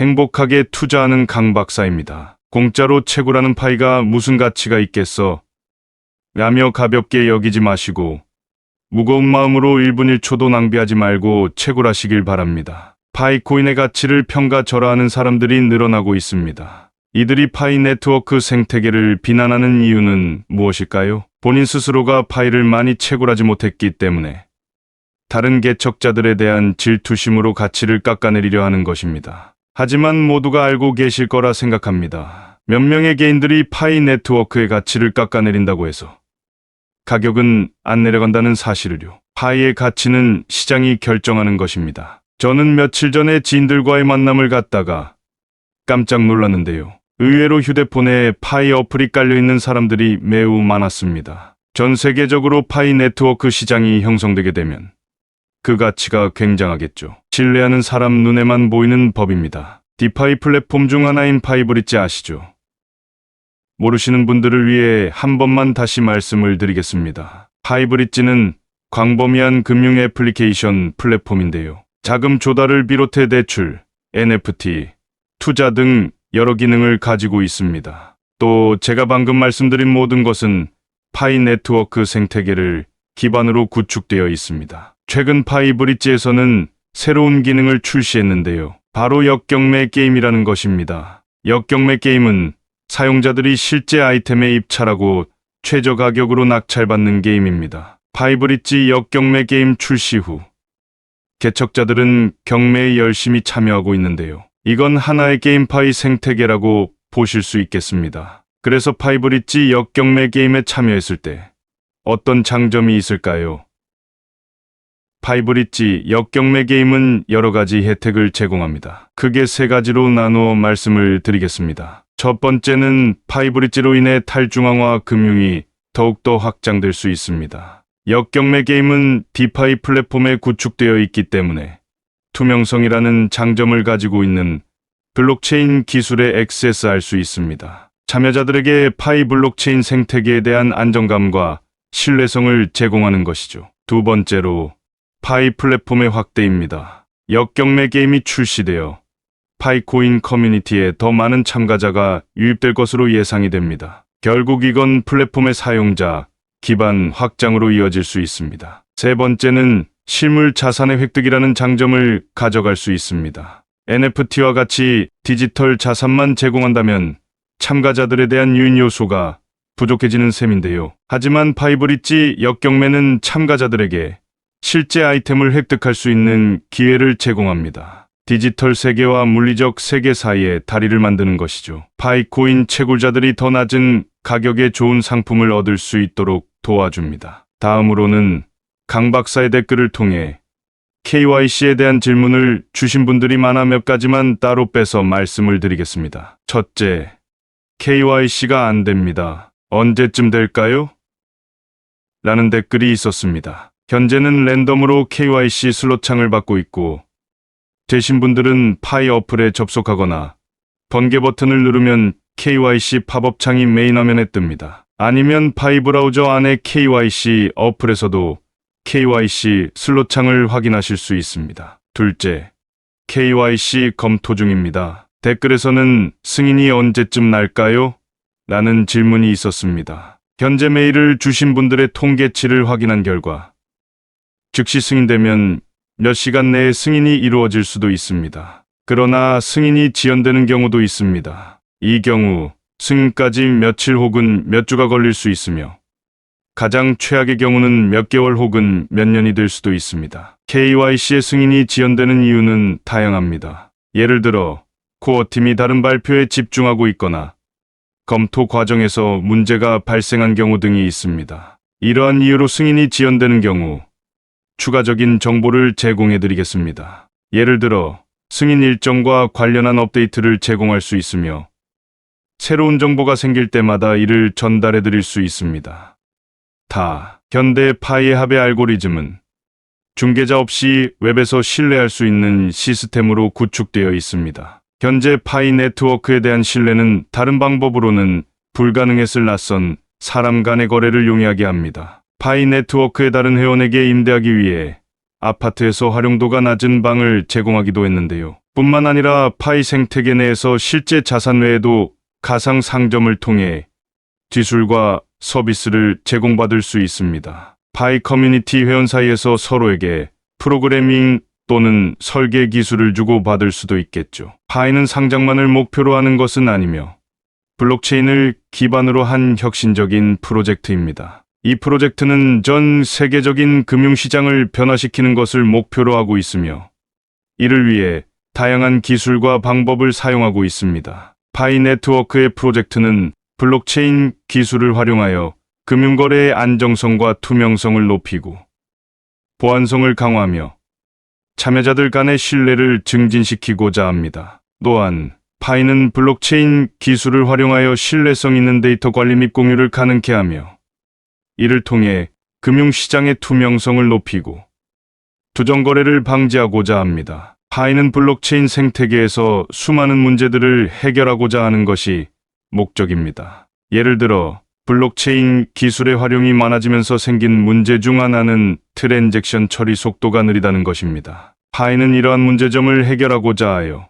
행복하게 투자하는 강 박사입니다. 공짜로 채굴하는 파이가 무슨 가치가 있겠어? 라며 가볍게 여기지 마시고 무거운 마음으로 1분 1초도 낭비하지 말고 채굴하시길 바랍니다. 파이코인의 가치를 평가절하하는 사람들이 늘어나고 있습니다. 이들이 파이 네트워크 생태계를 비난하는 이유는 무엇일까요? 본인 스스로가 파이를 많이 채굴하지 못했기 때문에 다른 개척자들에 대한 질투심으로 가치를 깎아내리려 하는 것입니다. 하지만 모두가 알고 계실 거라 생각합니다. 몇 명의 개인들이 파이 네트워크의 가치를 깎아내린다고 해서 가격은 안 내려간다는 사실을요. 파이의 가치는 시장이 결정하는 것입니다. 저는 며칠 전에 지인들과의 만남을 갖다가 깜짝 놀랐는데요. 의외로 휴대폰에 파이 어플이 깔려있는 사람들이 매우 많았습니다. 전 세계적으로 파이 네트워크 시장이 형성되게 되면 그 가치가 굉장하겠죠. 신뢰하는 사람 눈에만 보이는 법입니다. 디파이 플랫폼 중 하나인 파이브릿지 아시죠? 모르시는 분들을 위해 한 번만 다시 말씀을 드리겠습니다. 파이브릿지는 광범위한 금융 애플리케이션 플랫폼인데요. 자금 조달을 비롯해 대출, NFT, 투자 등 여러 기능을 가지고 있습니다. 또 제가 방금 말씀드린 모든 것은 파이 네트워크 생태계를 기반으로 구축되어 있습니다. 최근 파이브릿지에서는 새로운 기능을 출시했는데요. 바로 역경매 게임이라는 것입니다. 역경매 게임은 사용자들이 실제 아이템에 입찰하고 최저 가격으로 낙찰받는 게임입니다. 파이브릿지 역경매 게임 출시 후 개척자들은 경매에 열심히 참여하고 있는데요. 이건 하나의 게임파이 생태계라고 보실 수 있겠습니다. 그래서 파이브릿지 역경매 게임에 참여했을 때 어떤 장점이 있을까요? 파이브릿지 역경매 게임은 여러 가지 혜택을 제공합니다. 크게 세 가지로 나누어 말씀을 드리겠습니다. 첫 번째는 파이브릿지로 인해 탈중앙화 금융이 더욱더 확장될 수 있습니다. 역경매 게임은 디파이 플랫폼에 구축되어 있기 때문에 투명성이라는 장점을 가지고 있는 블록체인 기술에 액세스할 수 있습니다. 참여자들에게 파이 블록체인 생태계에 대한 안정감과 신뢰성을 제공하는 것이죠. 두 번째로 파이 플랫폼의 확대입니다. 역경매 게임이 출시되어 파이코인 커뮤니티에 더 많은 참가자가 유입될 것으로 예상이 됩니다. 결국 이건 플랫폼의 사용자 기반 확장으로 이어질 수 있습니다. 세 번째는 실물 자산의 획득이라는 장점을 가져갈 수 있습니다. NFT와 같이 디지털 자산만 제공한다면 참가자들에 대한 유인 요소가 부족해지는 셈인데요. 하지만 파이브릿지 역경매는 참가자들에게 실제 아이템을 획득할 수 있는 기회를 제공합니다. 디지털 세계와 물리적 세계 사이에 다리를 만드는 것이죠. 파이코인 채굴자들이 더 낮은 가격에 좋은 상품을 얻을 수 있도록 도와줍니다. 다음으로는 강 박사의 댓글을 통해 KYC에 대한 질문을 주신 분들이 많아 몇 가지만 따로 빼서 말씀을 드리겠습니다. 첫째, KYC가 안 됩니다. 언제쯤 될까요? 라는 댓글이 있었습니다. 현재는 랜덤으로 KYC 슬롯창을 받고 있고 되신 분들은 파이 어플에 접속하거나 번개 버튼을 누르면 KYC 팝업 창이 메인 화면에 뜹니다. 아니면 파이 브라우저 안에 KYC 어플에서도 KYC 슬롯창을 확인하실 수 있습니다. 둘째, KYC 검토 중입니다. 댓글에서는 승인이 언제쯤 날까요? 라는 질문이 있었습니다. 현재 메일을 주신 분들의 통계치를 확인한 결과 즉시 승인되면 몇 시간 내에 승인이 이루어질 수도 있습니다. 그러나 승인이 지연되는 경우도 있습니다. 이 경우 승인까지 며칠 혹은 몇 주가 걸릴 수 있으며 가장 최악의 경우는 몇 개월 혹은 몇 년이 될 수도 있습니다. KYC의 승인이 지연되는 이유는 다양합니다. 예를 들어 코어팀이 다른 발표에 집중하고 있거나 검토 과정에서 문제가 발생한 경우 등이 있습니다. 이러한 이유로 승인이 지연되는 경우 추가적인 정보를 제공해 드리겠습니다. 예를 들어 승인 일정과 관련한 업데이트를 제공할 수 있으며 새로운 정보가 생길 때마다 이를 전달해 드릴 수 있습니다. 현대 파이 합의 알고리즘은 중개자 없이 웹에서 신뢰할 수 있는 시스템으로 구축되어 있습니다. 현재 파이 네트워크에 대한 신뢰는 다른 방법으로는 불가능했을 낯선 사람 간의 거래를 용이하게 합니다. 파이 네트워크의 다른 회원에게 임대하기 위해 아파트에서 활용도가 낮은 방을 제공하기도 했는데요. 뿐만 아니라 파이 생태계 내에서 실제 자산 외에도 가상 상점을 통해 기술과 서비스를 제공받을 수 있습니다. 파이 커뮤니티 회원 사이에서 서로에게 프로그래밍 또는 설계 기술을 주고받을 수도 있겠죠. 파이는 상장만을 목표로 하는 것은 아니며 블록체인을 기반으로 한 혁신적인 프로젝트입니다. 이 프로젝트는 전 세계적인 금융시장을 변화시키는 것을 목표로 하고 있으며 이를 위해 다양한 기술과 방법을 사용하고 있습니다. 파이 네트워크의 프로젝트는 블록체인 기술을 활용하여 금융거래의 안정성과 투명성을 높이고 보안성을 강화하며 참여자들 간의 신뢰를 증진시키고자 합니다. 또한 파이는 블록체인 기술을 활용하여 신뢰성 있는 데이터 관리 및 공유를 가능케 하며 이를 통해 금융시장의 투명성을 높이고 투정거래를 방지하고자 합니다. 파이는 블록체인 생태계에서 수많은 문제들을 해결하고자 하는 것이 목적입니다. 예를 들어 블록체인 기술의 활용이 많아지면서 생긴 문제 중 하나는 트랜잭션 처리 속도가 느리다는 것입니다. 파이는 이러한 문제점을 해결하고자 하여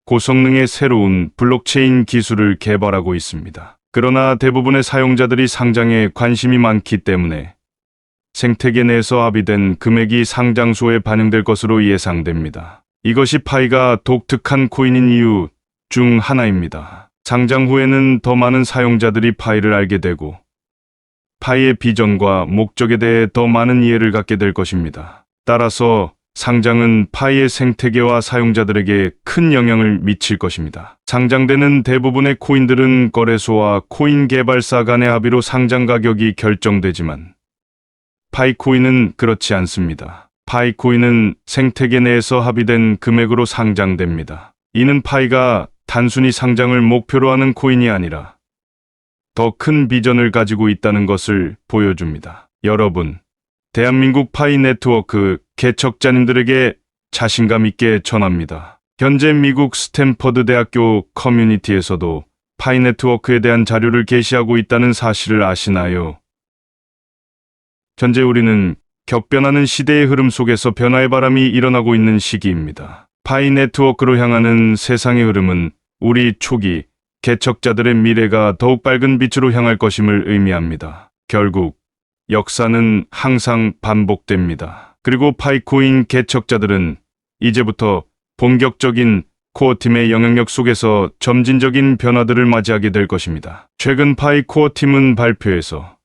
고성능의 새로운 블록체인 기술을 개발하고 있습니다. 그러나 대부분의 사용자들이 상장에 관심이 많기 때문에 생태계 내에서 합의된 금액이 상장소에 반영될 것으로 예상됩니다. 이것이 파이가 독특한 코인인 이유 중 하나입니다. 상장 후에는 더 많은 사용자들이 파이를 알게 되고 파이의 비전과 목적에 대해 더 많은 이해를 갖게 될 것입니다. 따라서 상장은 파이의 생태계와 사용자들에게 큰 영향을 미칠 것입니다. 상장되는 대부분의 코인들은 거래소와 코인 개발사 간의 합의로 상장 가격이 결정되지만 파이코인은 그렇지 않습니다. 파이코인은 생태계 내에서 합의된 금액으로 상장됩니다. 이는 파이가 단순히 상장을 목표로 하는 코인이 아니라 더 큰 비전을 가지고 있다는 것을 보여줍니다. 여러분, 대한민국 파이 네트워크 개척자님들에게 자신감 있게 전합니다. 현재 미국 스탠퍼드 대학교 커뮤니티에서도 파이 네트워크에 대한 자료를 게시하고 있다는 사실을 아시나요? 현재 우리는 격변하는 시대의 흐름 속에서 변화의 바람이 일어나고 있는 시기입니다. 파이 네트워크로 향하는 세상의 흐름은 우리 초기 개척자들의 미래가 더욱 밝은 빛으로 향할 것임을 의미합니다. 결국 역사는 항상 반복됩니다. 그리고 파이코인 개척자들은 이제부터 본격적인 코어팀의 영향력 속에서 점진적인 변화들을 맞이하게 될 것입니다. 최근 파이 코어팀은 발표에서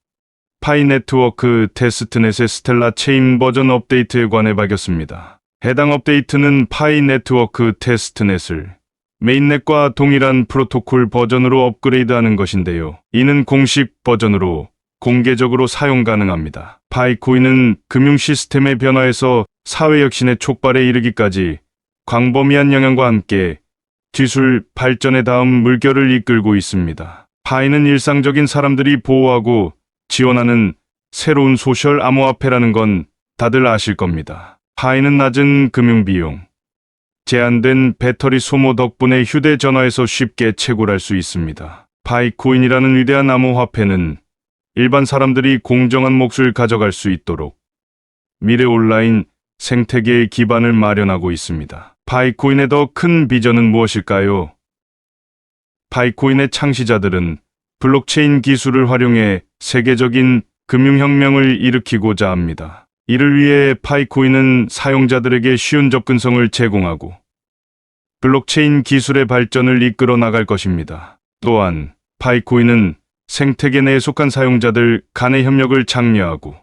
파이 네트워크 테스트넷의 스텔라 체인 버전 업데이트에 관해 밝혔습니다. 해당 업데이트는 파이 네트워크 테스트넷을 메인넷과 동일한 프로토콜 버전으로 업그레이드하는 것인데요. 이는 공식 버전으로 공개적으로 사용 가능합니다. 파이코인은 금융 시스템의 변화에서 사회 혁신의 촉발에 이르기까지 광범위한 영향과 함께 기술 발전의 다음 물결을 이끌고 있습니다. 파이는 일상적인 사람들이 보호하고 지원하는 새로운 소셜 암호화폐라는 건 다들 아실 겁니다. 파이는 낮은 금융 비용, 제한된 배터리 소모 덕분에 휴대전화에서 쉽게 채굴할 수 있습니다. 파이코인이라는 위대한 암호화폐는 일반 사람들이 공정한 몫을 가져갈 수 있도록 미래 온라인 생태계의 기반을 마련하고 있습니다. 파이코인의 더 큰 비전은 무엇일까요? 파이코인의 창시자들은 블록체인 기술을 활용해 세계적인 금융혁명을 일으키고자 합니다. 이를 위해 파이코인은 사용자들에게 쉬운 접근성을 제공하고 블록체인 기술의 발전을 이끌어 나갈 것입니다. 또한 파이코인은 생태계 내에 속한 사용자들 간의 협력을 장려하고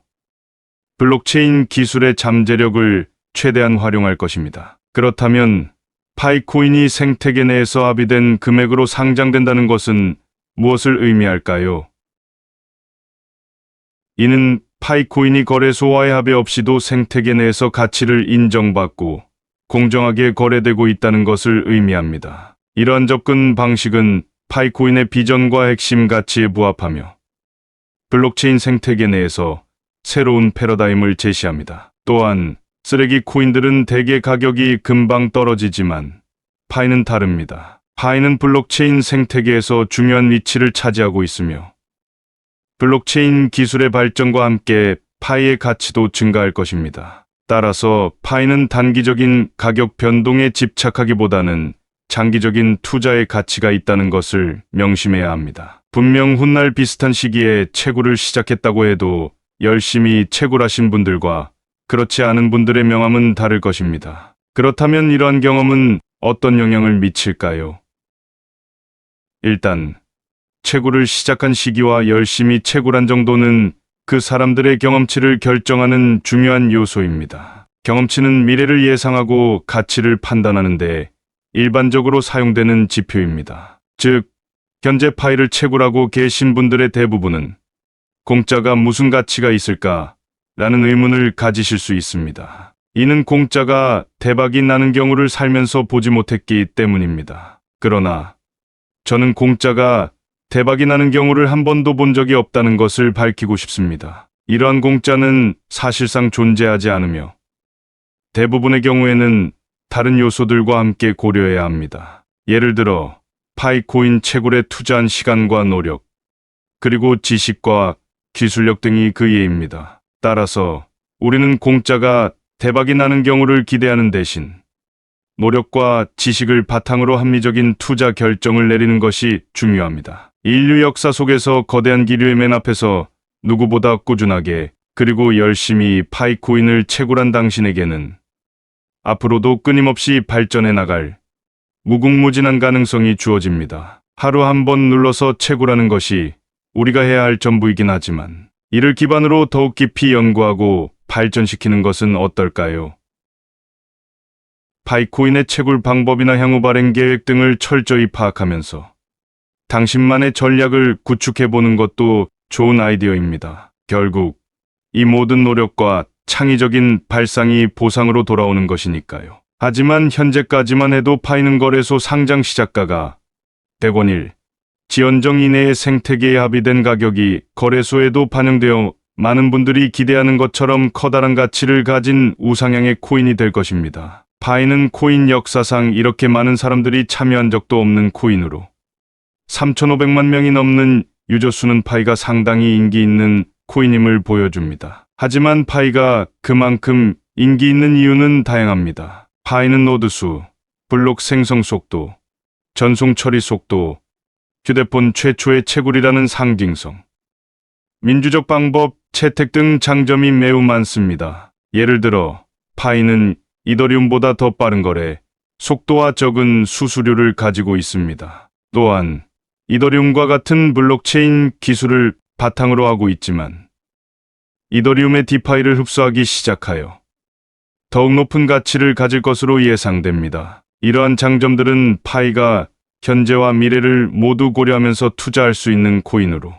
블록체인 기술의 잠재력을 최대한 활용할 것입니다. 그렇다면 파이코인이 생태계 내에서 합의된 금액으로 상장된다는 것은 무엇을 의미할까요? 이는 파이코인이 거래소와의 합의 없이도 생태계 내에서 가치를 인정받고 공정하게 거래되고 있다는 것을 의미합니다. 이러한 접근 방식은 파이코인의 비전과 핵심 가치에 부합하며 블록체인 생태계 내에서 새로운 패러다임을 제시합니다. 또한 쓰레기 코인들은 대개 가격이 금방 떨어지지만 파이는 다릅니다. 파이는 블록체인 생태계에서 중요한 위치를 차지하고 있으며 블록체인 기술의 발전과 함께 파이의 가치도 증가할 것입니다. 따라서 파이는 단기적인 가격 변동에 집착하기보다는 장기적인 투자의 가치가 있다는 것을 명심해야 합니다. 분명 훗날 비슷한 시기에 채굴을 시작했다고 해도 열심히 채굴하신 분들과 그렇지 않은 분들의 명함은 다를 것입니다. 그렇다면 이러한 경험은 어떤 영향을 미칠까요? 일단, 채굴을 시작한 시기와 열심히 채굴한 정도는 그 사람들의 경험치를 결정하는 중요한 요소입니다. 경험치는 미래를 예상하고 가치를 판단하는 데 일반적으로 사용되는 지표입니다. 즉, 현재 파이를 채굴하고 계신 분들의 대부분은 공짜가 무슨 가치가 있을까? 라는 의문을 가지실 수 있습니다. 이는 공짜가 대박이 나는 경우를 살면서 보지 못했기 때문입니다. 그러나 저는 공짜가 대박이 나는 경우를 한 번도 본 적이 없다는 것을 밝히고 싶습니다. 이러한 공짜는 사실상 존재하지 않으며 대부분의 경우에는 다른 요소들과 함께 고려해야 합니다. 예를 들어 파이코인 채굴에 투자한 시간과 노력, 그리고 지식과 기술력 등이 그 예입니다. 따라서 우리는 공짜가 대박이 나는 경우를 기대하는 대신 노력과 지식을 바탕으로 합리적인 투자 결정을 내리는 것이 중요합니다. 인류 역사 속에서 거대한 기류의 맨 앞에서 누구보다 꾸준하게 그리고 열심히 파이코인을 채굴한 당신에게는 앞으로도 끊임없이 발전해 나갈 무궁무진한 가능성이 주어집니다. 하루 한 번 눌러서 채굴하는 것이 우리가 해야 할 전부이긴 하지만 이를 기반으로 더욱 깊이 연구하고 발전시키는 것은 어떨까요? 파이코인의 채굴 방법이나 향후 발행 계획 등을 철저히 파악하면서 당신만의 전략을 구축해보는 것도 좋은 아이디어입니다. 결국 이 모든 노력과 창의적인 발상이 보상으로 돌아오는 것이니까요. 하지만 현재까지만 해도 파이는 거래소 상장 시작가가 100원 1 지연정 이내의 생태계에 합의된 가격이 거래소에도 반영되어 많은 분들이 기대하는 것처럼 커다란 가치를 가진 우상향의 코인이 될 것입니다. 파이는 코인 역사상 이렇게 많은 사람들이 참여한 적도 없는 코인으로 3,500만 명이 넘는 유저 수는 파이가 상당히 인기 있는 코인임을 보여줍니다. 하지만 파이가 그만큼 인기 있는 이유는 다양합니다. 파이는 노드 수, 블록 생성 속도, 전송 처리 속도, 휴대폰 최초의 채굴이라는 상징성, 민주적 방법, 채택 등 장점이 매우 많습니다. 예를 들어 파이는 이더리움보다 더 빠른 거래 속도와 적은 수수료를 가지고 있습니다. 또한 이더리움과 같은 블록체인 기술을 바탕으로 하고 있지만 이더리움의 디파이를 흡수하기 시작하여 더욱 높은 가치를 가질 것으로 예상됩니다. 이러한 장점들은 파이가 현재와 미래를 모두 고려하면서 투자할 수 있는 코인으로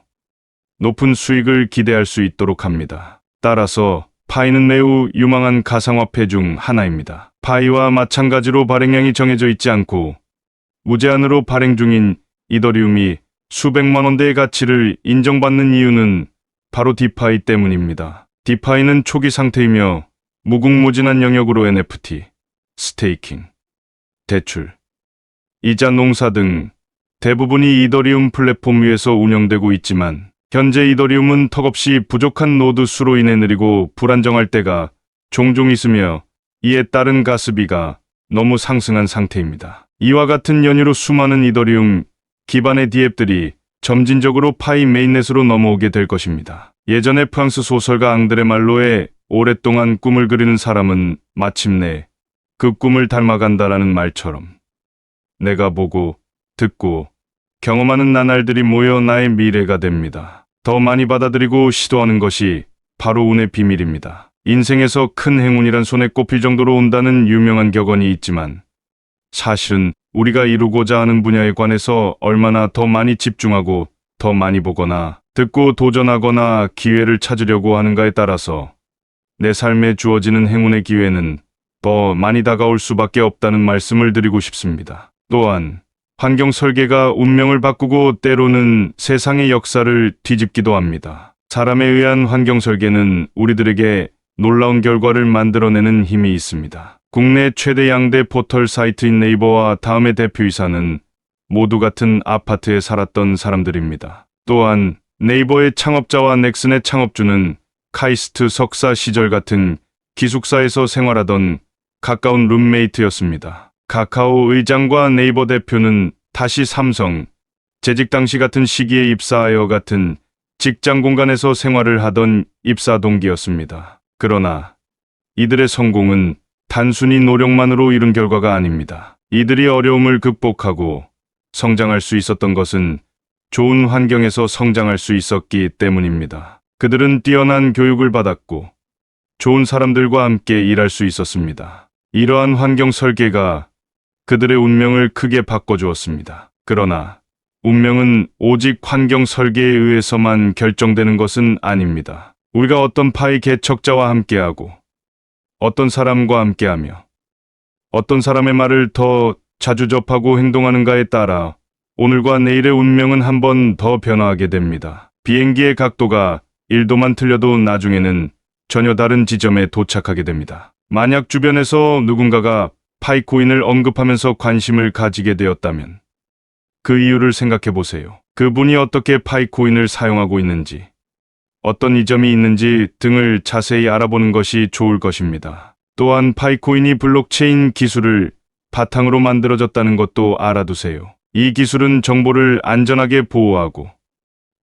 높은 수익을 기대할 수 있도록 합니다. 따라서 파이는 매우 유망한 가상화폐 중 하나입니다. 파이와 마찬가지로 발행량이 정해져 있지 않고 무제한으로 발행 중인 이더리움이 수백만 원대의 가치를 인정받는 이유는 바로 디파이 때문입니다. 디파이는 초기 상태이며 무궁무진한 영역으로 NFT, 스테이킹, 대출, 이자 농사 등 대부분이 이더리움 플랫폼 위에서 운영되고 있지만 현재 이더리움은 턱없이 부족한 노드 수로 인해 느리고 불안정할 때가 종종 있으며 이에 따른 가스비가 너무 상승한 상태입니다. 이와 같은 연유로 수많은 이더리움 기반의 디앱들이 점진적으로 파이 메인넷으로 넘어오게 될 것입니다. 예전에 프랑스 소설가 앙드레 말로의 오랫동안 꿈을 그리는 사람은 마침내 그 꿈을 닮아간다라는 말처럼 내가 보고 듣고 경험하는 나날들이 모여 나의 미래가 됩니다. 더 많이 받아들이고 시도하는 것이 바로 운의 비밀입니다. 인생에서 큰 행운이란 손에 꼽힐 정도로 온다는 유명한 격언이 있지만 사실은 우리가 이루고자 하는 분야에 관해서 얼마나 더 많이 집중하고 더 많이 보거나 듣고 도전하거나 기회를 찾으려고 하는가에 따라서 내 삶에 주어지는 행운의 기회는 더 많이 다가올 수밖에 없다는 말씀을 드리고 싶습니다. 또한 환경 설계가 운명을 바꾸고 때로는 세상의 역사를 뒤집기도 합니다. 사람에 의한 환경 설계는 우리들에게 놀라운 결과를 만들어내는 힘이 있습니다. 국내 최대 양대 포털 사이트인 네이버와 다음의 대표이사는 모두 같은 아파트에 살았던 사람들입니다. 또한 네이버의 창업자와 넥슨의 창업주는 카이스트 석사 시절 같은 기숙사에서 생활하던 가까운 룸메이트였습니다. 카카오 의장과 네이버 대표는 다시 삼성, 재직 당시 같은 시기에 입사하여 같은 직장 공간에서 생활을 하던 입사 동기였습니다. 그러나 이들의 성공은 단순히 노력만으로 이룬 결과가 아닙니다. 이들이 어려움을 극복하고 성장할 수 있었던 것은 좋은 환경에서 성장할 수 있었기 때문입니다. 그들은 뛰어난 교육을 받았고 좋은 사람들과 함께 일할 수 있었습니다. 이러한 환경 설계가 그들의 운명을 크게 바꿔주었습니다. 그러나 운명은 오직 환경 설계에 의해서만 결정되는 것은 아닙니다. 우리가 어떤 파이 개척자와 함께하고 어떤 사람과 함께하며 어떤 사람의 말을 더 자주 접하고 행동하는가에 따라 오늘과 내일의 운명은 한 번 더 변화하게 됩니다. 비행기의 각도가 1도만 틀려도 나중에는 전혀 다른 지점에 도착하게 됩니다. 만약 주변에서 누군가가 파이코인을 언급하면서 관심을 가지게 되었다면 그 이유를 생각해 보세요. 그분이 어떻게 파이코인을 사용하고 있는지, 어떤 이점이 있는지 등을 자세히 알아보는 것이 좋을 것입니다. 또한 파이코인이 블록체인 기술을 바탕으로 만들어졌다는 것도 알아두세요. 이 기술은 정보를 안전하게 보호하고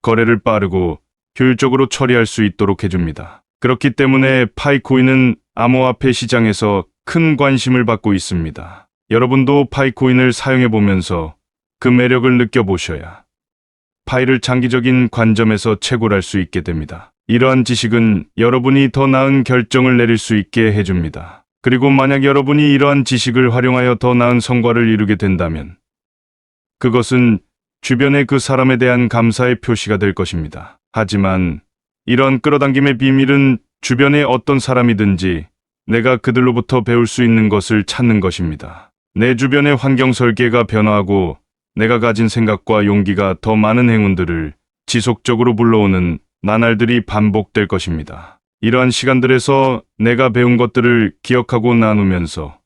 거래를 빠르고 효율적으로 처리할 수 있도록 해줍니다. 그렇기 때문에 파이코인은 암호화폐 시장에서 큰 관심을 받고 있습니다. 여러분도 파이코인을 사용해 보면서 그 매력을 느껴보셔야 파이를 장기적인 관점에서 채굴할 수 있게 됩니다. 이러한 지식은 여러분이 더 나은 결정을 내릴 수 있게 해줍니다. 그리고 만약 여러분이 이러한 지식을 활용하여 더 나은 성과를 이루게 된다면 그것은 주변의 그 사람에 대한 감사의 표시가 될 것입니다. 하지만 이런 끌어당김의 비밀은 주변의 어떤 사람이든지 내가 그들로부터 배울 수 있는 것을 찾는 것입니다. 내 주변의 환경 설계가 변화하고 내가 가진 생각과 용기가 더 많은 행운들을 지속적으로 불러오는 나날들이 반복될 것입니다. 이러한 시간들에서 내가 배운 것들을 기억하고 나누면서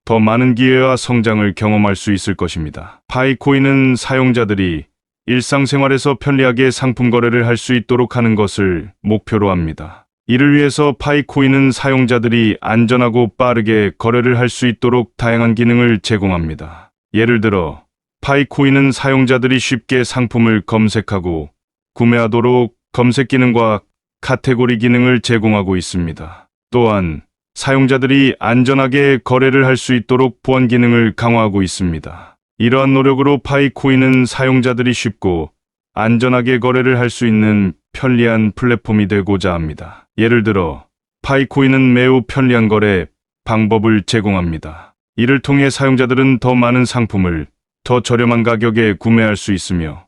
더 많은 기회와 성장을 경험할 수 있을 것입니다. 파이코인은 사용자들이 일상생활에서 편리하게 상품 거래를 할 수 있도록 하는 것을 목표로 합니다. 이를 위해서 파이코인은 사용자들이 안전하고 빠르게 거래를 할 수 있도록 다양한 기능을 제공합니다. 예를 들어 파이코인은 사용자들이 쉽게 상품을 검색하고 구매하도록 검색 기능과 카테고리 기능을 제공하고 있습니다. 또한 사용자들이 안전하게 거래를 할 수 있도록 보안 기능을 강화하고 있습니다. 이러한 노력으로 파이코인은 사용자들이 쉽고 안전하게 거래를 할 수 있는 편리한 플랫폼이 되고자 합니다. 예를 들어 파이코인은 매우 편리한 거래 방법을 제공합니다. 이를 통해 사용자들은 더 많은 상품을 더 저렴한 가격에 구매할 수 있으며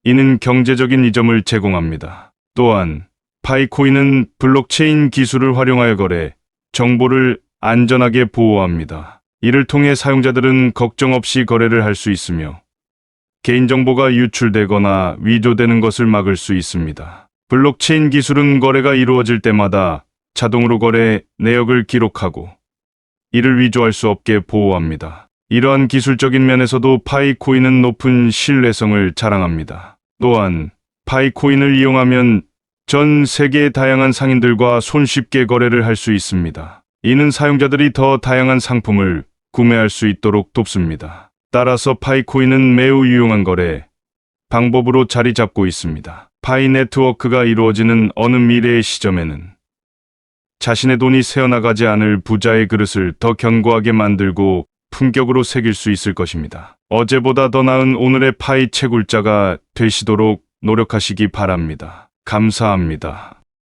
이는 경제적인 이점을 제공합니다. 또한 파이코인은 블록체인 기술을 활용하여 거래 정보를 안전하게 보호합니다. 이를 통해 사용자들은 걱정 없이 거래를 할 수 있으며 개인정보가 유출되거나 위조되는 것을 막을 수 있습니다. 블록체인 기술은 거래가 이루어질 때마다 자동으로 거래 내역을 기록하고 이를 위조할 수 없게 보호합니다. 이러한 기술적인 면에서도 파이코인은 높은 신뢰성을 자랑합니다. 또한 파이코인을 이용하면 전 세계의 다양한 상인들과 손쉽게 거래를 할 수 있습니다. 이는 사용자들이 더 다양한 상품을 구매할 수 있도록 돕습니다. 따라서 파이코인은 매우 유용한 거래 방법으로 자리 잡고 있습니다. 파이 네트워크가 이루어지는 어느 미래의 시점에는 자신의 돈이 새어나가지 않을 부자의 그릇을 더 견고하게 만들고 품격으로 새길 수 있을 것입니다. 어제보다 더 나은 오늘의 파이 채굴자가 되시도록 노력하시기 바랍니다. 감사합니다.